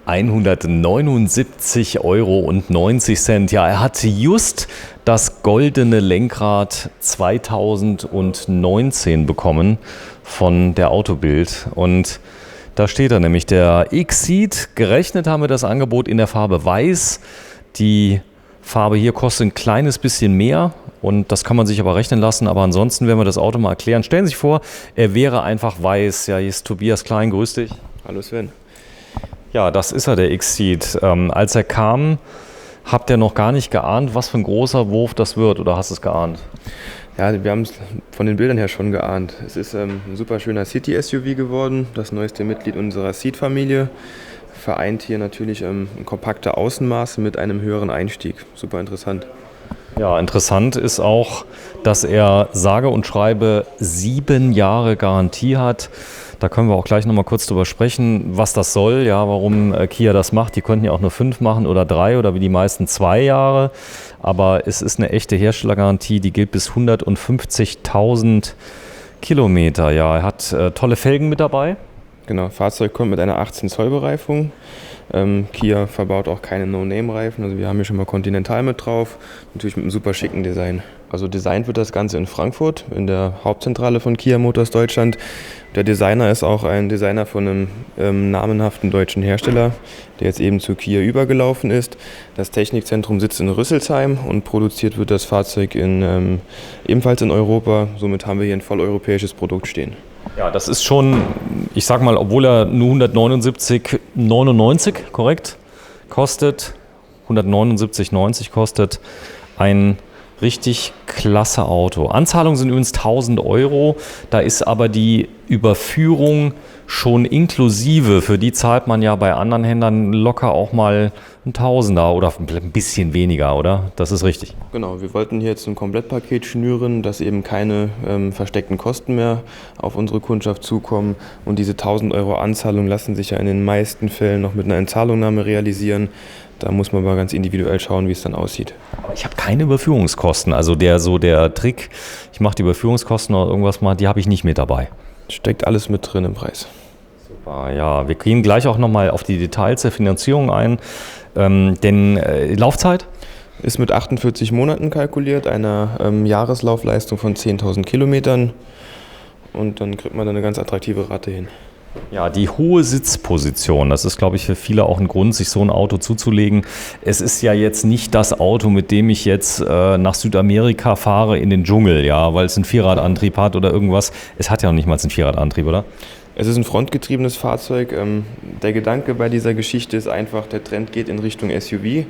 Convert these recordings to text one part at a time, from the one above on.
179,90 €. Ja, er hat just das goldene Lenkrad 2019 bekommen von der Autobild. Und da steht er nämlich, der Exceed. Gerechnet haben wir das Angebot in der Farbe Weiß. Die Farbe hier kostet ein kleines bisschen mehr und das kann man sich aber rechnen lassen. Aber ansonsten werden wir das Auto mal erklären. Stellen Sie sich vor, er wäre einfach weiß. Ja, hier ist Tobias Klein, grüß dich. Hallo Sven. Ja, das ist er, der Exceed. Als er kam, habt ihr noch gar nicht geahnt, was für ein großer Wurf das wird, oder hast du es geahnt? Ja, wir haben es von den Bildern her schon geahnt. Es ist ein super schöner City-SUV geworden, das neueste Mitglied unserer Ceed-Familie. Vereint hier natürlich kompakte Außenmaße mit einem höheren Einstieg. Super interessant. Ja, interessant ist auch, dass er sage und schreibe 7 Jahre Garantie hat. Da können wir auch gleich nochmal kurz drüber sprechen, was das soll, ja, warum Kia das macht. Die könnten ja auch nur 5 machen oder 3 oder wie die meisten 2 Jahre. Aber es ist eine echte Herstellergarantie, die gilt bis 150.000 Kilometer. Ja, er hat tolle Felgen mit dabei. Genau, Fahrzeug kommt mit einer 18 Zoll Bereifung. Kia verbaut auch keine No-Name-Reifen, also wir haben hier schon mal Continental mit drauf, natürlich mit einem super schicken Design. Also designt wird das Ganze in Frankfurt, in der Hauptzentrale von Kia Motors Deutschland. Der Designer ist auch ein Designer von einem namenhaften deutschen Hersteller, der jetzt eben zu Kia übergelaufen ist. Das Technikzentrum sitzt in Rüsselsheim und produziert wird das Fahrzeug ebenfalls in Europa. Somit haben wir hier ein volleuropäisches Produkt stehen. Ja, das ist schon, ich sag mal, obwohl er nur 179,99, korrekt, kostet, 179,90 kostet, ein richtig klasse Auto. Anzahlungen sind übrigens 1.000 €, da ist aber die Überführung schon inklusive. Für die zahlt man ja bei anderen Händlern locker auch mal ein Tausender oder ein bisschen weniger, oder? Das ist richtig. Genau, wir wollten hier jetzt ein Komplettpaket schnüren, dass eben keine versteckten Kosten mehr auf unsere Kundschaft zukommen. Und diese 1.000 € Anzahlung lassen sich ja in den meisten Fällen noch mit einer Entzahlungnahme realisieren. Da muss man mal ganz individuell schauen, wie es dann aussieht. Aber ich habe keine Überführungskosten. Also der Trick, ich mache die Überführungskosten oder irgendwas mal, die habe ich nicht mit dabei. Steckt alles mit drin im Preis. Super, ja. Wir gehen gleich auch nochmal auf die Details der Finanzierung ein. Laufzeit? Ist mit 48 Monaten kalkuliert, einer Jahreslaufleistung von 10.000 Kilometern. Und dann kriegt man dann eine ganz attraktive Rate hin. Ja, die hohe Sitzposition, das ist, glaube ich, für viele auch ein Grund, sich so ein Auto zuzulegen. Es ist ja jetzt nicht das Auto, mit dem ich jetzt nach Südamerika fahre in den Dschungel, ja, weil es einen Vierradantrieb hat oder irgendwas. Es hat ja noch nicht mal einen Vierradantrieb, oder? Es ist ein frontgetriebenes Fahrzeug. Der Gedanke bei dieser Geschichte ist einfach, der Trend geht in Richtung SUV.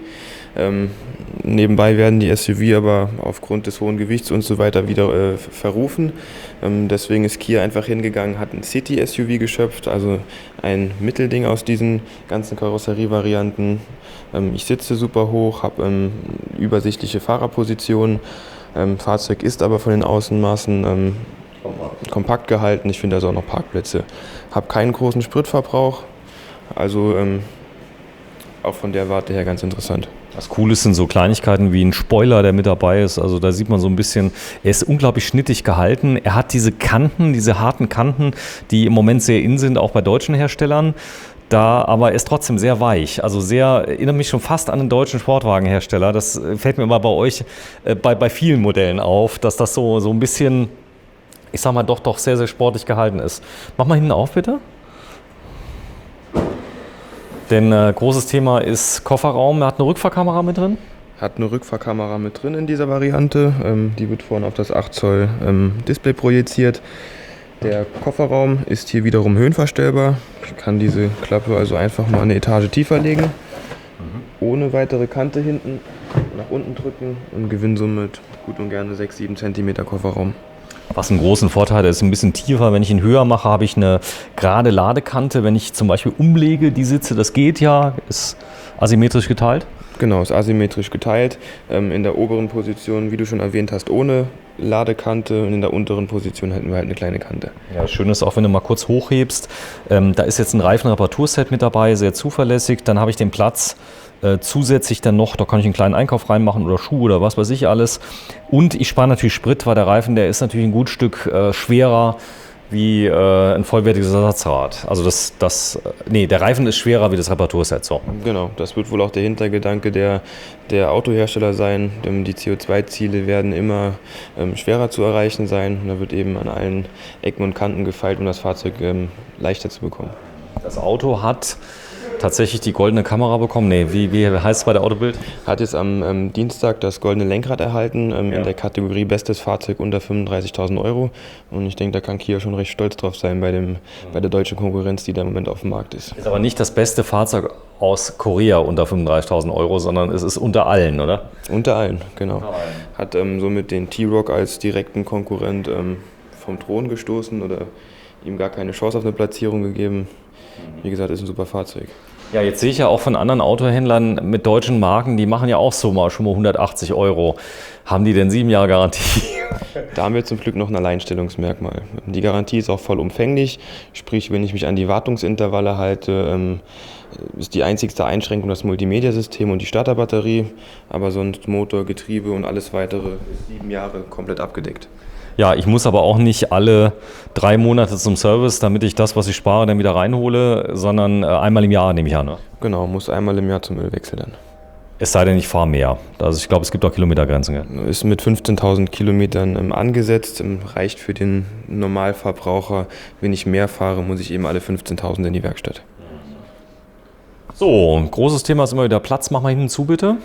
Nebenbei werden die SUV aber aufgrund des hohen Gewichts und so weiter wieder verrufen. Deswegen ist Kia einfach hingegangen, hat ein City-SUV geschöpft, also ein Mittelding aus diesen ganzen Karosserievarianten. Ich sitze super hoch, habe übersichtliche Fahrerpositionen. Fahrzeug ist aber von den Außenmaßen kompakt gehalten. Ich finde also auch noch Parkplätze. Habe keinen großen Spritverbrauch, also auch von der Warte her ganz interessant. Das Coole sind so Kleinigkeiten wie ein Spoiler, der mit dabei ist. Also da sieht man so ein bisschen, er ist unglaublich schnittig gehalten. Er hat diese Kanten, diese harten Kanten, die im Moment sehr in sind, auch bei deutschen Herstellern. Aber er ist trotzdem sehr weich. Also erinnert mich schon fast an einen deutschen Sportwagenhersteller. Das fällt mir immer bei euch, bei vielen Modellen auf, dass das so ein bisschen, ich sag mal, doch sehr, sehr sportlich gehalten ist. Mach mal hinten auf, bitte. Denn großes Thema ist Kofferraum. Er hat eine Rückfahrkamera mit drin? Hat eine Rückfahrkamera mit drin in dieser Variante. Die wird vorne auf das 8 Zoll Display projiziert. Der Kofferraum ist hier wiederum höhenverstellbar. Ich kann diese Klappe also einfach mal eine Etage tiefer legen. Ohne weitere Kante hinten nach unten drücken und gewinne somit gut und gerne 6-7 cm Kofferraum. Was einen großen Vorteil hat, ist ein bisschen tiefer. Wenn ich ihn höher mache, habe ich eine gerade Ladekante. Wenn ich zum Beispiel umlege die Sitze, das geht ja, ist asymmetrisch geteilt. Genau, ist asymmetrisch geteilt. In der oberen Position, wie du schon erwähnt hast, ohne Ladekante und in der unteren Position hätten wir halt eine kleine Kante. Ja, schön ist auch, wenn du mal kurz hochhebst. Da ist jetzt ein Reifenreparaturset mit dabei, sehr zuverlässig. Dann habe ich den Platz zusätzlich dann noch, da kann ich einen kleinen Einkauf reinmachen oder Schuhe oder was weiß ich alles. Und ich spare natürlich Sprit, weil der Reifen, der ist natürlich ein gut Stück schwerer. wie ein vollwertiges Ersatzrad. Also der Reifen ist schwerer wie das Reparaturset. So. Genau, das wird wohl auch der Hintergedanke der Autohersteller sein. Die CO2-Ziele werden immer schwerer zu erreichen sein. Und da wird eben an allen Ecken und Kanten gefeilt, um das Fahrzeug leichter zu bekommen. Das Auto hat tatsächlich die goldene Kamera bekommen. Nee, wie heißt es bei der Autobild? Hat jetzt am Dienstag das goldene Lenkrad erhalten in der Kategorie Bestes Fahrzeug unter 35.000 Euro. Und ich denke, da kann Kia schon recht stolz drauf sein bei der deutschen Konkurrenz, die da im Moment auf dem Markt ist. Ist aber nicht das beste Fahrzeug aus Korea unter 35.000 Euro, sondern es ist unter allen, oder? Unter allen, genau. Hat somit den T-Roc als direkten Konkurrent vom Thron gestoßen oder ihm gar keine Chance auf eine Platzierung gegeben. Wie gesagt, ist ein super Fahrzeug. Ja, jetzt sehe ich ja auch von anderen Autohändlern mit deutschen Marken, die machen ja auch schon mal 180 Euro. Haben die denn 7 Jahre Garantie? Da haben wir zum Glück noch ein Alleinstellungsmerkmal. Die Garantie ist auch vollumfänglich, sprich, wenn ich mich an die Wartungsintervalle halte, ist die einzigste Einschränkung das Multimedia-System und die Starterbatterie, aber sonst Motor, Getriebe und alles weitere ist 7 Jahre komplett abgedeckt. Ja, ich muss aber auch nicht alle 3 Monate zum Service, damit ich das, was ich spare, dann wieder reinhole, sondern einmal im Jahr, nehme ich an. Ne? Genau, muss einmal im Jahr zum Ölwechsel dann. Es sei denn, ich fahre mehr. Also ich glaube, es gibt auch Kilometergrenzen. Gell? Ist mit 15.000 Kilometern angesetzt, reicht für den Normalverbraucher. Wenn ich mehr fahre, muss ich eben alle 15.000 in die Werkstatt. So, ein großes Thema ist immer wieder Platz. Mach mal hinten zu, bitte.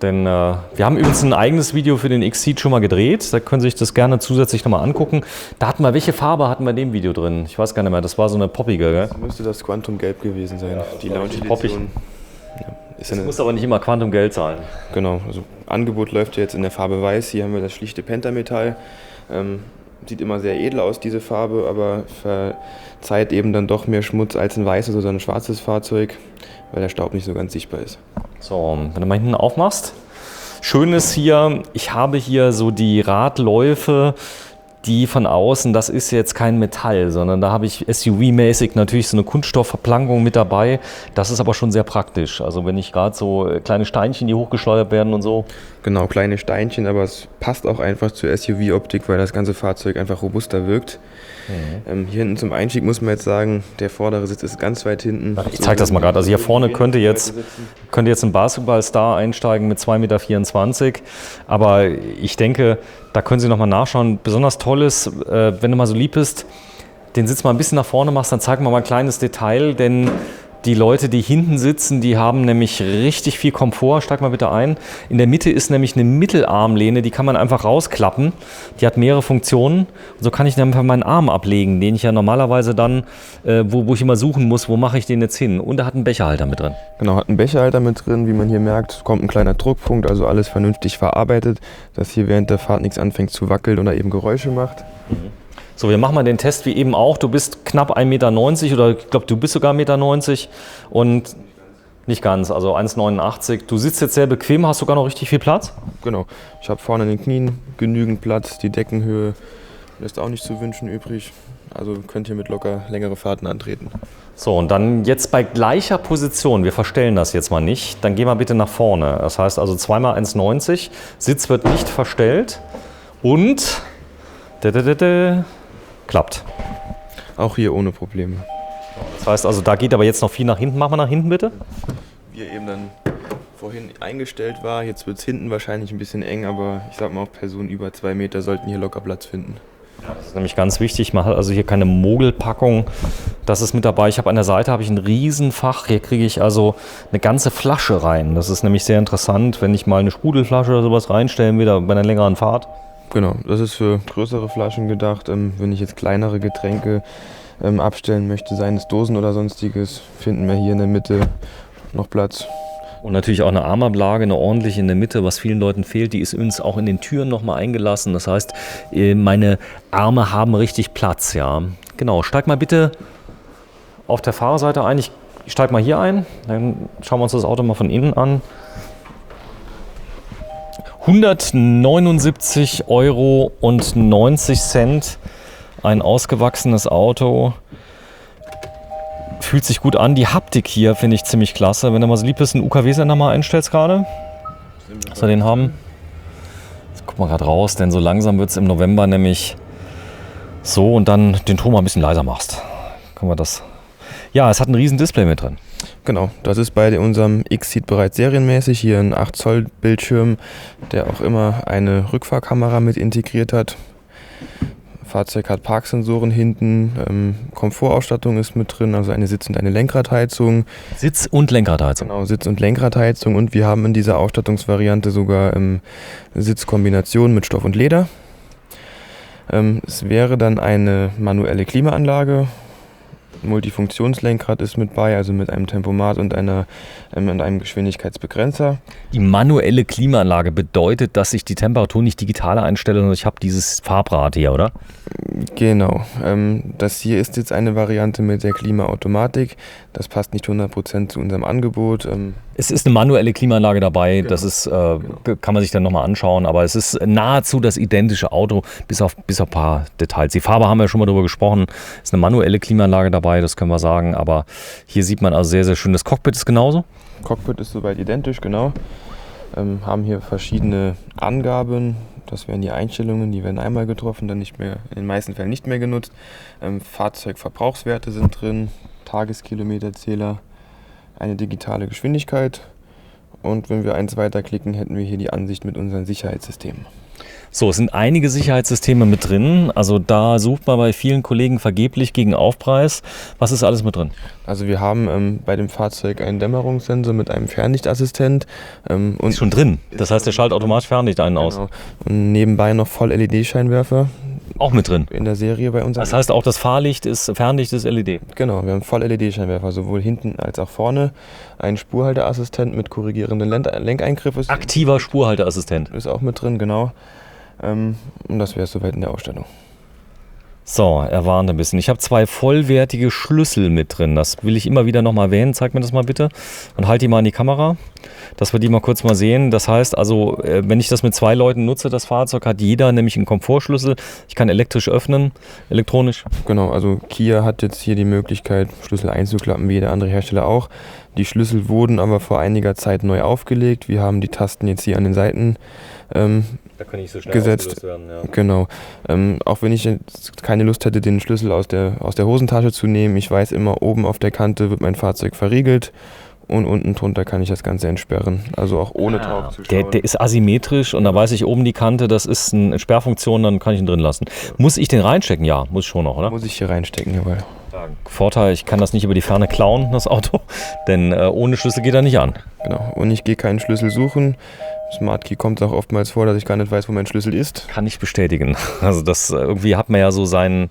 Denn wir haben übrigens ein eigenes Video für den Exceed schon mal gedreht. Da können Sie sich das gerne zusätzlich nochmal angucken. Da hatten wir, welche Farbe hatten wir in dem Video drin? Ich weiß gar nicht mehr, das war so eine poppige, gell? Das müsste das Quantum Gelb gewesen sein, ja, die Lounge-Edition. Ja, das muss aber nicht immer Quantum Gelb sein. Genau, also Angebot läuft jetzt in der Farbe Weiß. Hier haben wir das schlichte Pentametall. Sieht immer sehr edel aus, diese Farbe, aber verzeiht eben dann doch mehr Schmutz als ein weißes oder ein schwarzes Fahrzeug, weil der Staub nicht so ganz sichtbar ist. So, wenn du mal hinten aufmachst. Schön ist hier, ich habe hier so die Radläufe, die von außen, das ist jetzt kein Metall, sondern da habe ich SUV-mäßig natürlich so eine Kunststoffverplankung mit dabei. Das ist aber schon sehr praktisch. Also wenn ich gerade so kleine Steinchen, die hochgeschleudert werden und so. Genau, kleine Steinchen, aber es passt auch einfach zur SUV-Optik, weil das ganze Fahrzeug einfach robuster wirkt. Hier hinten zum Einstieg muss man jetzt sagen, der vordere Sitz ist ganz weit hinten. Ich zeige das mal gerade. Also hier vorne könnte jetzt ein Basketballstar einsteigen mit 2,24 Meter. Aber ich denke, da können Sie nochmal nachschauen. Besonders toll ist, wenn du mal so lieb bist, den Sitz mal ein bisschen nach vorne machst, dann zeig mal ein kleines Detail, denn die Leute, die hinten sitzen, die haben nämlich richtig viel Komfort. Steig mal bitte ein. In der Mitte ist nämlich eine Mittelarmlehne, die kann man einfach rausklappen. Die hat mehrere Funktionen. Und so kann ich dann einfach meinen Arm ablegen, den ich ja normalerweise dann, wo ich immer suchen muss, wo mache ich den jetzt hin. Und er hat einen Becherhalter mit drin. Genau, hat einen Becherhalter mit drin. Wie man hier merkt, kommt ein kleiner Druckpunkt, also alles vernünftig verarbeitet, dass hier während der Fahrt nichts anfängt zu wackeln oder eben Geräusche macht. So, wir machen mal den Test wie eben auch. Du bist knapp 1,90 Meter oder ich glaube, du bist sogar 1,90 Meter und nicht ganz, also 1,89 Meter. Du sitzt jetzt sehr bequem, hast sogar noch richtig viel Platz? Genau, ich habe vorne in den Knien genügend Platz, die Deckenhöhe lässt auch nicht zu wünschen übrig. Also könnt ihr mit locker längere Fahrten antreten. So, und dann jetzt bei gleicher Position, wir verstellen das jetzt mal nicht, dann geh mal bitte nach vorne. Das heißt also 2x1,90, Sitz wird nicht verstellt und klappt. Auch hier ohne Probleme. Das heißt also, da geht aber jetzt noch viel nach hinten. Mach mal nach hinten bitte. Wie er eben dann vorhin eingestellt war, jetzt wird es hinten wahrscheinlich ein bisschen eng, aber ich sag mal auch Personen über 2 Meter sollten hier locker Platz finden. Das ist nämlich ganz wichtig, man hat also hier keine Mogelpackung, das ist mit dabei. Ich habe an der Seite ein Riesenfach, hier kriege ich also eine ganze Flasche rein. Das ist nämlich sehr interessant, wenn ich mal eine Sprudelflasche oder sowas reinstellen will, bei einer längeren Fahrt. Genau, das ist für größere Flaschen gedacht. Wenn ich jetzt kleinere Getränke abstellen möchte, seien es Dosen oder sonstiges, finden wir hier in der Mitte noch Platz. Und natürlich auch eine Armablage, eine ordentliche in der Mitte, was vielen Leuten fehlt. Die ist uns auch in den Türen nochmal eingelassen. Das heißt, meine Arme haben richtig Platz. Ja, genau. Steig mal bitte auf der Fahrerseite ein. Ich steig mal hier ein. Dann schauen wir uns das Auto mal von innen an. 179,90 Euro. Ein ausgewachsenes Auto. Fühlt sich gut an. Die Haptik hier finde ich ziemlich klasse. Wenn du mal so lieb bist, einen UKW-Sender mal einstellst gerade, dass wir den haben. Jetzt gucken wir gerade raus, denn so langsam wird es im November nämlich So, und dann den Ton mal ein bisschen leiser machst. Können wir das... Ja, es hat ein riesen Display mit drin. Genau, das ist bei unserem X-Seat bereits serienmäßig. Hier ein 8 Zoll Bildschirm, der auch immer eine Rückfahrkamera mit integriert hat. Fahrzeug hat Parksensoren hinten, Komfortausstattung ist mit drin, also eine Sitz- und eine Lenkradheizung. Sitz- und Lenkradheizung. Genau, Sitz- und Lenkradheizung, und wir haben in dieser Ausstattungsvariante sogar Sitzkombination mit Stoff und Leder. Es wäre dann eine manuelle Klimaanlage. Multifunktionslenkrad ist mit bei, also mit einem Tempomat und einem Geschwindigkeitsbegrenzer. Die manuelle Klimaanlage bedeutet, dass ich die Temperatur nicht digital einstelle, sondern ich habe dieses Farbrad hier, oder? Genau. Das hier ist jetzt eine Variante mit der Klimaautomatik. Das passt nicht 100% zu unserem Angebot. Es ist eine manuelle Klimaanlage dabei, genau. Das ist, kann man sich dann nochmal anschauen, aber es ist nahezu das identische Auto, bis auf ein paar Details. Die Farbe haben wir schon mal drüber gesprochen, es ist eine manuelle Klimaanlage dabei, das können wir sagen, aber hier sieht man also sehr, sehr schön, das Cockpit ist genauso? Cockpit ist soweit identisch, genau. Haben hier verschiedene Angaben, das wären die Einstellungen, die werden einmal getroffen, dann nicht mehr, in den meisten Fällen nicht mehr genutzt. Fahrzeugverbrauchswerte sind drin, Tageskilometerzähler, eine digitale Geschwindigkeit, und wenn wir eins weiterklicken, hätten wir hier die Ansicht mit unseren Sicherheitssystemen. So, es sind einige Sicherheitssysteme mit drin. Also da sucht man bei vielen Kollegen vergeblich gegen Aufpreis. Was ist alles mit drin? Also wir haben bei dem Fahrzeug einen Dämmerungssensor mit einem Fernlichtassistent. Ist schon drin. Das heißt, der schaltet automatisch Fernlicht ein aus. Genau. Und nebenbei noch Voll-LED-Scheinwerfer. Auch mit drin? In der Serie bei uns. Das heißt, auch das Fernlicht ist LED? Genau, wir haben Voll-LED-Scheinwerfer, sowohl hinten als auch vorne. Ein Spurhalteassistent mit korrigierenden Lenkeingriffen. Aktiver Spurhalteassistent. Ist auch mit drin, genau. Und das wäre es soweit in der Ausstattung. So, er warnt ein bisschen. Ich habe 2 vollwertige Schlüssel mit drin. Das will ich immer wieder nochmal erwähnen. Zeig mir das mal bitte. Und halt die mal in die Kamera, dass wir die mal kurz mal sehen. Das heißt also, wenn ich das mit 2 Leuten nutze, das Fahrzeug, hat jeder nämlich einen Komfortschlüssel. Ich kann elektrisch öffnen, elektronisch. Genau, also Kia hat jetzt hier die Möglichkeit, Schlüssel einzuklappen, wie jeder andere Hersteller auch. Die Schlüssel wurden aber vor einiger Zeit neu aufgelegt. Wir haben die Tasten jetzt hier an den Seiten da kann ich so schnell gesetzt werden, ja. Genau. Auch wenn ich jetzt keine Lust hätte, den Schlüssel aus der Hosentasche zu nehmen, ich weiß immer, oben auf der Kante wird mein Fahrzeug verriegelt und unten drunter kann ich das Ganze entsperren. Also auch ohne drauf zu schauen. Der ist asymmetrisch und da weiß ich oben die Kante, das ist eine Sperrfunktion, dann kann ich ihn drin lassen. Ja. Muss ich den reinstecken? Ja, muss schon noch, oder? Muss ich hier reinstecken, jawohl. Vorteil, ich kann das nicht über die Ferne klauen, das Auto, denn ohne Schlüssel geht er nicht an. Genau, und ich gehe keinen Schlüssel suchen. Smart Key kommt auch oftmals vor, dass ich gar nicht weiß, wo mein Schlüssel ist. Kann ich bestätigen. Also das irgendwie hat man ja so seinen,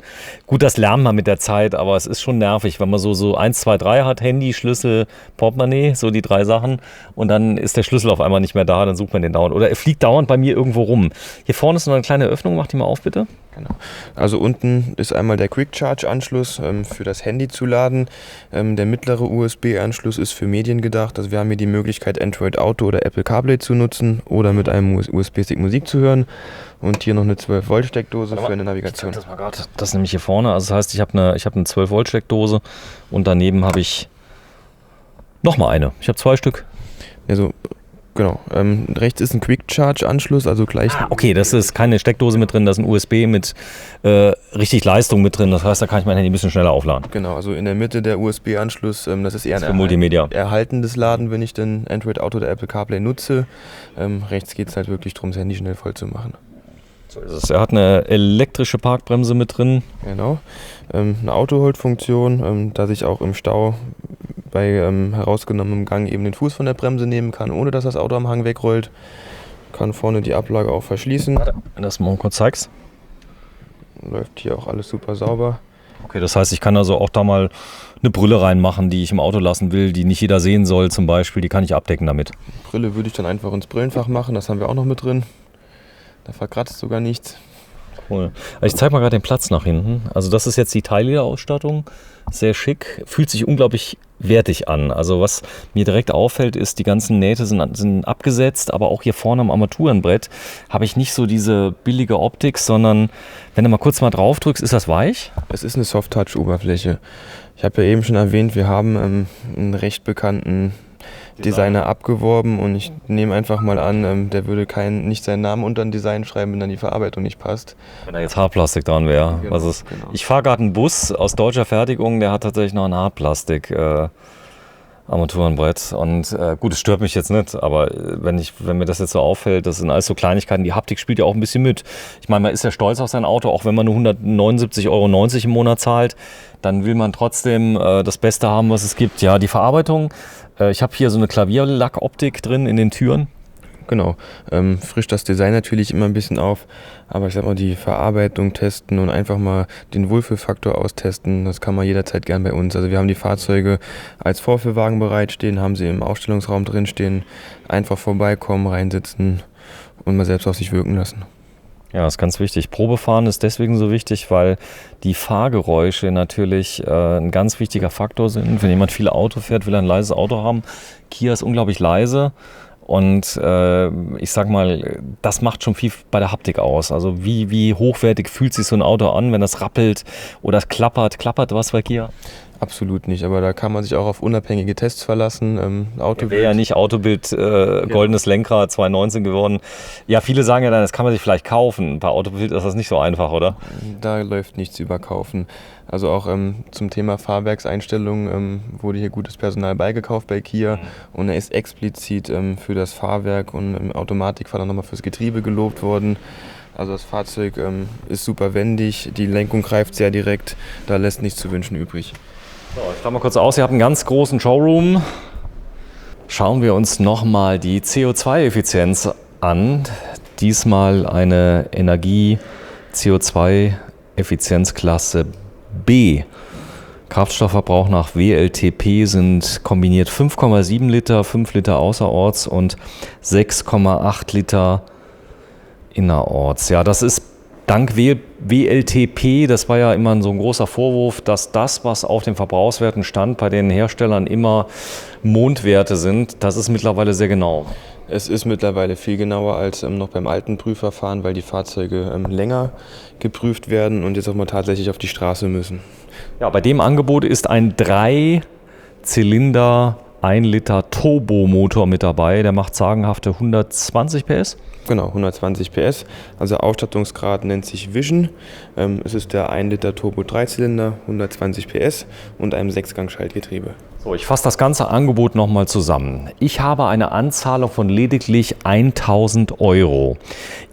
gut, das lernt man mit der Zeit, aber es ist schon nervig, wenn man so 1, 2, 3 hat, Handy, Schlüssel, Portemonnaie, so die 3 Sachen, und dann ist der Schlüssel auf einmal nicht mehr da, dann sucht man den dauernd. Oder er fliegt dauernd bei mir irgendwo rum. Hier vorne ist noch eine kleine Öffnung, mach die mal auf bitte. Genau. Also unten ist einmal der Quick Charge Anschluss für das Handy zu laden. Der mittlere USB-Anschluss ist für Medien gedacht. Also wir haben hier die Möglichkeit, Android Auto oder Apple CarPlay zu nutzen oder mit einem USB-Stick Musik zu hören. Und hier noch eine 12-Volt-Steckdose für eine Navigation. Das mal grad. Das ist nämlich hier vorne. Also das heißt, ich habe eine 12-Volt-Steckdose und daneben habe ich nochmal eine. Ich habe 2 Stück. Also genau. Rechts ist ein Quick-Charge-Anschluss, also gleich. Okay, das ist keine Steckdose mit drin, da ist ein USB mit richtig Leistung mit drin. Das heißt, da kann ich mein Handy ein bisschen schneller aufladen. Genau, also in der Mitte der USB-Anschluss, das ist eher ein Multimedia. Erhaltendes Laden, wenn ich den Android Auto oder Apple CarPlay nutze. Rechts geht es halt wirklich darum, das Handy schnell voll zu machen. So ist es. Er hat eine elektrische Parkbremse mit drin. Genau. Eine Auto-Hold-Funktion, dass ich auch im Stau bei herausgenommenem Gang eben den Fuß von der Bremse nehmen kann, ohne dass das Auto am Hang wegrollt. Kann vorne die Ablage auch verschließen. Wenn du das mal kurz zeigst. Läuft hier auch alles super sauber. Okay, das heißt, ich kann also auch da mal eine Brille reinmachen, die ich im Auto lassen will, die nicht jeder sehen soll zum Beispiel. Die kann ich abdecken damit. Brille würde ich dann einfach ins Brillenfach machen, das haben wir auch noch mit drin. Da verkratzt sogar nichts. Cool. Ich zeige mal gerade den Platz nach hinten. Also das ist jetzt die Teilleder-Ausstattung. Sehr schick. Fühlt sich unglaublich wertig an. Also was mir direkt auffällt, ist, die ganzen Nähte sind abgesetzt, aber auch hier vorne am Armaturenbrett habe ich nicht so diese billige Optik, sondern wenn du mal kurz drauf drückst, ist das weich? Es ist eine Soft-Touch-Oberfläche. Ich habe ja eben schon erwähnt, wir haben einen recht bekannten Designer abgeworben und ich nehme einfach mal an, der würde nicht seinen Namen unter ein Design schreiben, wenn dann die Verarbeitung nicht passt. Wenn da jetzt Hartplastik dran wäre. Genau, genau. Ich fahre gerade einen Bus aus deutscher Fertigung, der hat tatsächlich noch ein Hartplastik Armaturenbrett und gut, es stört mich jetzt nicht, aber wenn mir das jetzt so auffällt, das sind alles so Kleinigkeiten, die Haptik spielt ja auch ein bisschen mit. Ich meine, man ist ja stolz auf sein Auto, auch wenn man nur 179,90 € im Monat zahlt, dann will man trotzdem das Beste haben, was es gibt. Ja, die Verarbeitung, ich habe hier so eine Klavierlackoptik drin in den Türen. Genau, frischt das Design natürlich immer ein bisschen auf, aber ich sag mal, die Verarbeitung testen und einfach mal den Wohlfühlfaktor austesten, das kann man jederzeit gern bei uns. Also wir haben die Fahrzeuge als Vorführwagen bereitstehen, haben sie im Ausstellungsraum drinstehen, einfach vorbeikommen, reinsitzen und mal selbst auf sich wirken lassen. Ja, das ist ganz wichtig. Probefahren ist deswegen so wichtig, weil die Fahrgeräusche natürlich ein ganz wichtiger Faktor sind. Wenn jemand viel Auto fährt, will er ein leises Auto haben. Kia ist unglaublich leise. Und ich sag mal, das macht schon viel bei der Haptik aus. Also wie hochwertig fühlt sich so ein Auto an, wenn das rappelt oder es klappert. Klappert was bei Kia? Absolut nicht, aber da kann man sich auch auf unabhängige Tests verlassen. Wäre ja nicht Autobild goldenes Lenkrad 2019 geworden. Ja, viele sagen ja dann, das kann man sich vielleicht kaufen. Bei Autobild ist das nicht so einfach, oder? Da läuft nichts über Kaufen. Also auch zum Thema Fahrwerkseinstellungen wurde hier gutes Personal beigekauft bei Kia und er ist explizit für das Fahrwerk und im Automatikfall dann nochmal fürs Getriebe gelobt worden. Also das Fahrzeug ist super wendig, die Lenkung greift sehr direkt, da lässt nichts zu wünschen übrig. So, ich schau mal kurz aus, ihr habt einen ganz großen Showroom. Schauen wir uns nochmal die CO2-Effizienz an. Diesmal eine Energie-CO2-Effizienzklasse B. Kraftstoffverbrauch nach WLTP sind kombiniert 5,7 Liter, 5 Liter außerorts und 6,8 Liter innerorts. Ja, das ist dank WLTP, das war ja immer so ein großer Vorwurf, dass das, was auf den Verbrauchswerten stand, bei den Herstellern immer Mondwerte sind. Das ist mittlerweile sehr genau. Es ist mittlerweile viel genauer als noch beim alten Prüfverfahren, weil die Fahrzeuge länger geprüft werden und jetzt auch mal tatsächlich auf die Straße müssen. Ja, bei dem Angebot ist ein 3-Zylinder 1 Liter Turbomotor mit dabei. Der macht sagenhafte 120 PS. Genau, 120 PS. Also Ausstattungsgrad nennt sich Vision. Es ist der 1 Liter Turbo 3-Zylinder, 120 PS und einem 6-Gang-Schaltgetriebe. So, ich fasse das ganze Angebot nochmal zusammen. Ich habe eine Anzahlung von lediglich 1.000 €.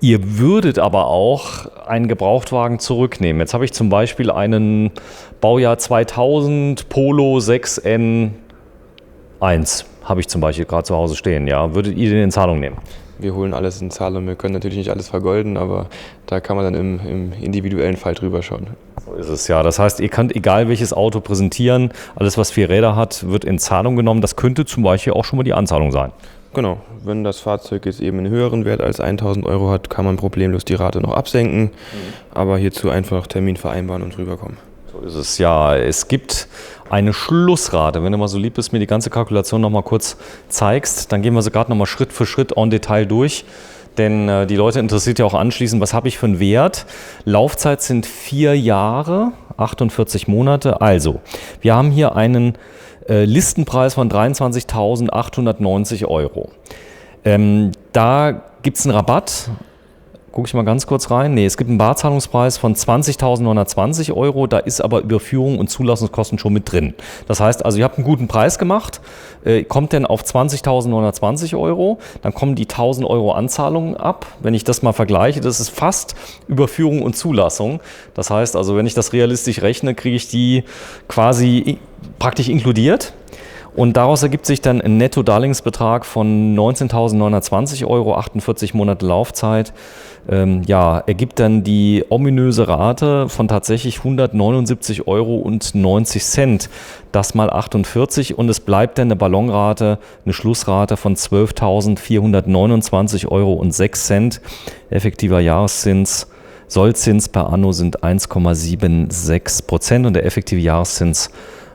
Ihr würdet aber auch einen Gebrauchtwagen zurücknehmen. Jetzt habe ich zum Beispiel einen Baujahr 2000 Polo 6N1. Habe ich zum Beispiel gerade zu Hause stehen. Ja, würdet ihr den in Zahlung nehmen? Wir holen alles in Zahlung. Wir können natürlich nicht alles vergolden, aber da kann man dann im individuellen Fall drüber schauen. So ist es ja. Das heißt, ihr könnt egal welches Auto präsentieren, alles was 4 Räder hat, wird in Zahlung genommen. Das könnte zum Beispiel auch schon mal die Anzahlung sein. Genau, wenn das Fahrzeug jetzt eben einen höheren Wert als 1.000 € hat, kann man problemlos die Rate noch absenken. Aber hierzu einfach Termin vereinbaren und rüberkommen. So ist es ja. Es gibt eine Schlussrate. Wenn du mal so lieb bist, mir die ganze Kalkulation noch mal kurz zeigst, dann gehen wir so gerade noch mal Schritt für Schritt en Detail durch. Denn die Leute interessiert ja auch anschließend, was habe ich für einen Wert? Laufzeit sind 4 Jahre, 48 Monate. Also, wir haben hier einen Listenpreis von 23.890 €. Da gibt es einen Rabatt. Gucke ich mal ganz kurz rein. Nee, es gibt einen Barzahlungspreis von 20.920 €. Da ist aber Überführung und Zulassungskosten schon mit drin. Das heißt also, ihr habt einen guten Preis gemacht. Kommt denn auf 20.920 €. Dann kommen die 1.000 € Anzahlungen ab. Wenn ich das mal vergleiche, das ist fast Überführung und Zulassung. Das heißt also, wenn ich das realistisch rechne, kriege ich die quasi praktisch inkludiert. Und daraus ergibt sich dann ein Netto-Darlehensbetrag von 19.920 €, 48 Monate Laufzeit. Ergibt dann die ominöse Rate von tatsächlich 179,90 €. Das mal 48 und es bleibt dann eine Ballonrate, eine Schlussrate von 12.429,06 €. Effektiver Jahreszins, Sollzins per Anno sind 1,76% und der effektive Jahreszins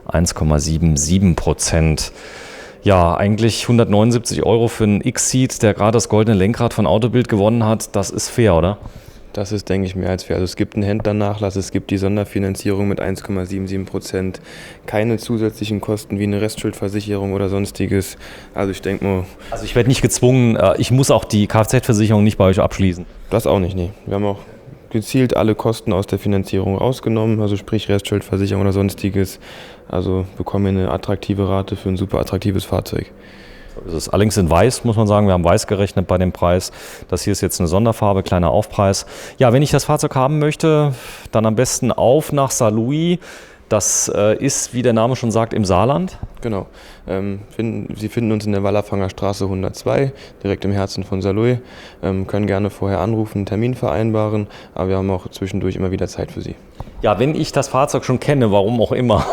1,77%. Ja, eigentlich 179 € für einen X-Seat, der gerade das goldene Lenkrad von Autobild gewonnen hat. Das ist fair, oder? Das ist, denke ich, mehr als fair. Also es gibt einen Händlernachlass, es gibt die Sonderfinanzierung mit 1,77%, keine zusätzlichen Kosten wie eine Restschuldversicherung oder sonstiges. Also ich denke mal... Also ich werde nicht gezwungen, ich muss auch die Kfz-Versicherung nicht bei euch abschließen. Das auch nicht, nee. Wir haben auch gezielt alle Kosten aus der Finanzierung rausgenommen, also sprich Restschuldversicherung oder sonstiges. Also bekommen wir eine attraktive Rate für ein super attraktives Fahrzeug. Es ist allerdings in weiß, muss man sagen. Wir haben weiß gerechnet bei dem Preis. Das hier ist jetzt eine Sonderfarbe, kleiner Aufpreis. Ja, wenn ich das Fahrzeug haben möchte, dann am besten auf nach Saarlouis. Das ist, wie der Name schon sagt, im Saarland. Genau. Sie finden uns in der Wallerfanger Straße 102, direkt im Herzen von Saarlouis. Können gerne vorher anrufen, einen Termin vereinbaren, aber wir haben auch zwischendurch immer wieder Zeit für Sie. Ja, wenn ich das Fahrzeug schon kenne, warum auch immer.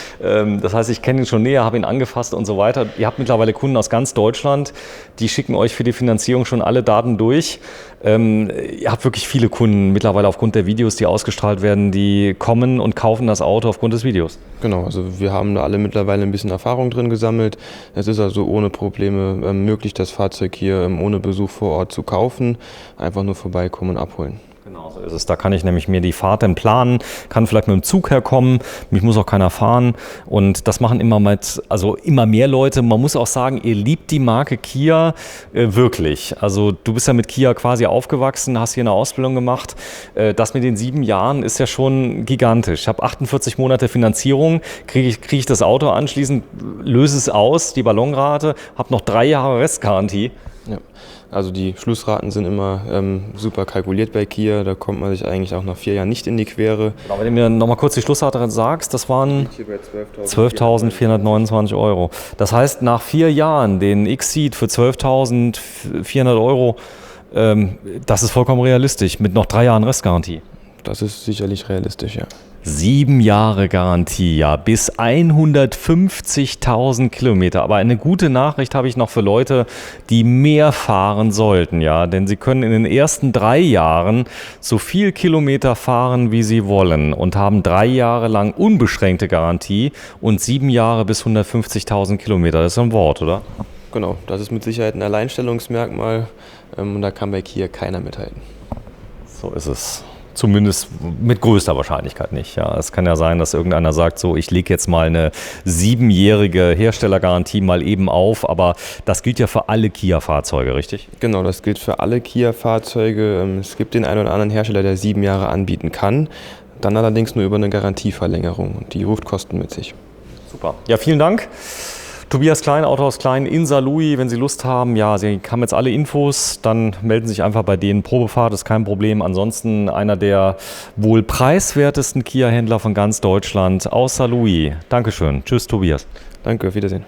Das heißt, ich kenne ihn schon näher, habe ihn angefasst und so weiter. Ihr habt mittlerweile Kunden aus ganz Deutschland, die schicken euch für die Finanzierung schon alle Daten durch. Ihr habt wirklich viele Kunden mittlerweile aufgrund der Videos, die ausgestrahlt werden, die kommen und kaufen das Auto aufgrund des Videos. Genau, also wir haben da alle mittlerweile ein bisschen Erfahrung drin gesammelt. Es ist also ohne Probleme möglich, das Fahrzeug hier ohne Besuch vor Ort zu kaufen. Einfach nur vorbeikommen und abholen. Genau, so ist es. Da kann ich nämlich mir die Fahrt dann planen, kann vielleicht mit dem Zug herkommen, mich muss auch keiner fahren und das machen immer mehr Leute. Man muss auch sagen, ihr liebt die Marke Kia wirklich. Also du bist ja mit Kia quasi aufgewachsen, hast hier eine Ausbildung gemacht. Das mit den 7 Jahren ist ja schon gigantisch. Ich habe 48 Monate Finanzierung, kriege ich das Auto anschließend, löse es aus, die Ballonrate, habe noch 3 Jahre Restgarantie. Ja. Also die Schlussraten sind immer super kalkuliert bei Kia, da kommt man sich eigentlich auch nach 4 Jahren nicht in die Quere. Aber wenn du mir nochmal kurz die Schlussrate sagst, das waren 12.429 Euro. Das heißt, nach 4 Jahren den X-Ceed für 12.400 Euro, das ist vollkommen realistisch, mit noch 3 Jahren Restgarantie. Das ist sicherlich realistisch, ja. 7 Jahre Garantie, ja, bis 150.000 Kilometer. Aber eine gute Nachricht habe ich noch für Leute, die mehr fahren sollten, ja. Denn sie können in den ersten 3 Jahren so viel Kilometer fahren, wie sie wollen und haben 3 Jahre lang unbeschränkte Garantie und 7 Jahre bis 150.000 Kilometer. Das ist ein Wort, oder? Genau, das ist mit Sicherheit ein Alleinstellungsmerkmal und da kann bei Kia keiner mithalten. So ist es. Zumindest mit größter Wahrscheinlichkeit nicht. Ja, es kann ja sein, dass irgendeiner sagt, so, ich lege jetzt mal eine 7-jährige Herstellergarantie mal eben auf, aber das gilt ja für alle Kia-Fahrzeuge, richtig? Genau, das gilt für alle Kia-Fahrzeuge. Es gibt den einen oder anderen Hersteller, der 7 Jahre anbieten kann, dann allerdings nur über eine Garantieverlängerung und die ruft Kosten mit sich. Super. Ja, vielen Dank. Tobias Klein, Autohaus Klein in Saarlouis, wenn Sie Lust haben, ja, Sie haben jetzt alle Infos, dann melden Sie sich einfach bei denen. Probefahrt ist kein Problem. Ansonsten einer der wohl preiswertesten Kia-Händler von ganz Deutschland aus Saarlouis. Dankeschön. Tschüss, Tobias. Danke, auf Wiedersehen.